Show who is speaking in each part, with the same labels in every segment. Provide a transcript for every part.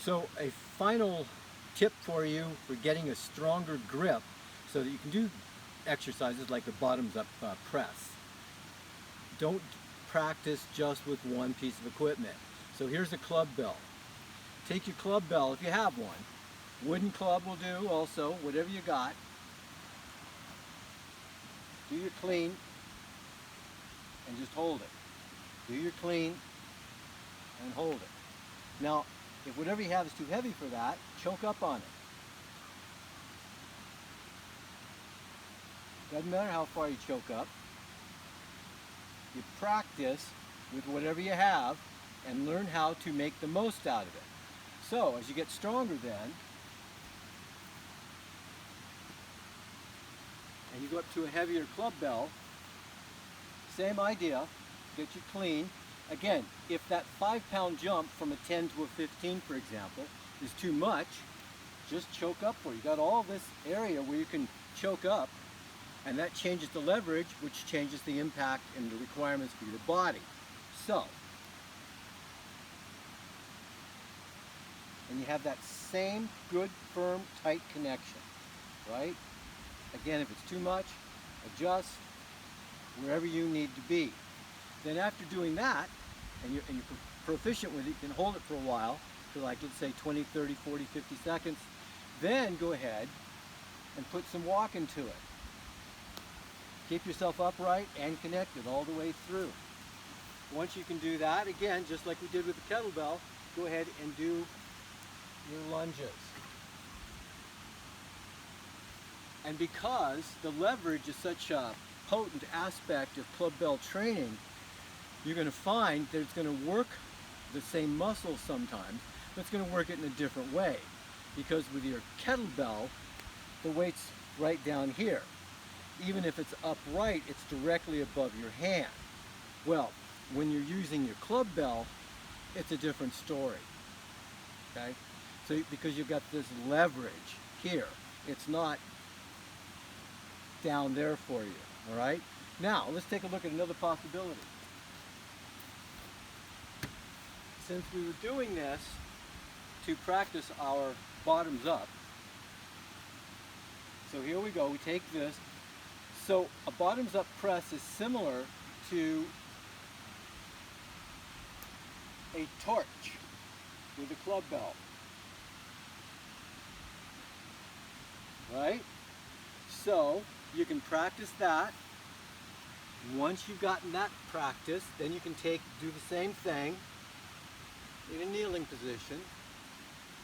Speaker 1: So a final tip for you for getting a stronger grip so that you can do exercises like the bottoms up press. Don't practice just with one piece of equipment. So here's a Clubbell. Take your Clubbell if you have one. Wooden club will do also, whatever you got. Do your clean and just hold it. Do your clean and hold it. Now, if whatever you have is too heavy for that, choke up on it. Doesn't matter how far you choke up. You practice with whatever you have and learn how to make the most out of it. So, as you get stronger then, and you go up to a heavier Clubbell, same idea, get you clean. Again, if that 5-pound jump from a 10 to a 15, for example, is too much, just choke up for it. You got all this area where you can choke up, and that changes the leverage, which changes the impact and the requirements for your body. So, and you have that same good, firm, tight connection, right? Again, if it's too much, adjust wherever you need to be. Then after doing that, and you're proficient with it, you can hold it for a while, for like, let's say 20, 30, 40, 50 seconds. Then go ahead and put some walk into it. Keep yourself upright and connected all the way through. Once you can do that, again, just like we did with the kettlebell, go ahead and do your lunges. And because the leverage is such a potent aspect of Clubbell training, you're going to find that it's going to work the same muscle sometimes, but it's going to work it in a different way. Because with your kettlebell, the weight's right down here. Even if it's upright, it's directly above your hand. Well, when you're using your Clubbell, it's a different story. Okay? So because you've got this leverage here, it's not down there for you. All right? Now, let's take a look at another possibility. Since we were doing this to practice our bottoms up, so here we go, we take this. So a bottoms up press is similar to a torch with a Clubbell, right? So you can practice that. Once you've gotten that practice, then you can do the same thing in a kneeling position,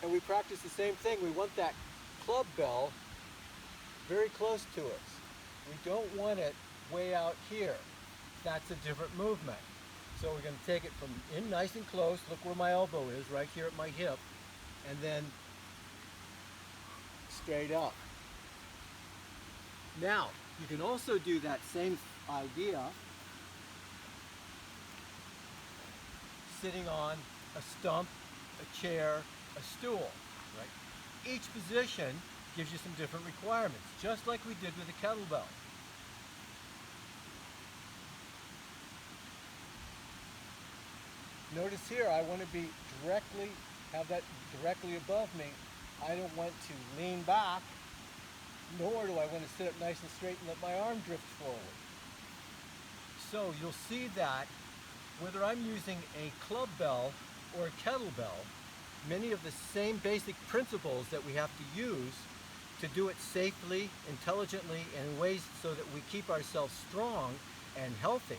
Speaker 1: and we practice the same thing. We want that Clubbell very close to us. We don't want it way out here. That's a different movement. So we're going to take it from in nice and close. Look where my elbow is, right here at my hip, and then straight up. Now, you can also do that same idea sitting on a stump, a chair, a stool, right? Each position gives you some different requirements, just like we did with the kettlebell. Notice here, I want to have that directly above me. I don't want to lean back, nor do I want to sit up nice and straight and let my arm drift forward. So you'll see that whether I'm using a Clubbell or a kettlebell, many of the same basic principles that we have to use to do it safely, intelligently, and in ways so that we keep ourselves strong and healthy,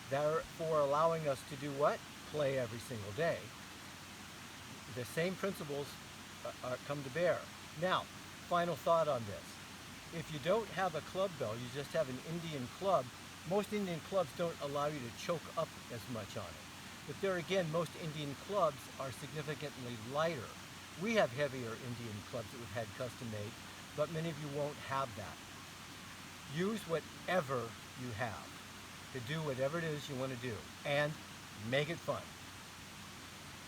Speaker 1: therefore allowing us to do what? Play every single day. The same principles come to bear. Now, final thought on this. If you don't have a Clubbell, you just have an Indian club, most Indian clubs don't allow you to choke up as much on it. But there again, most Indian clubs are significantly lighter. We have heavier Indian clubs that we've had custom made, but many of you won't have that. Use whatever you have to do whatever it is you want to do, and make it fun.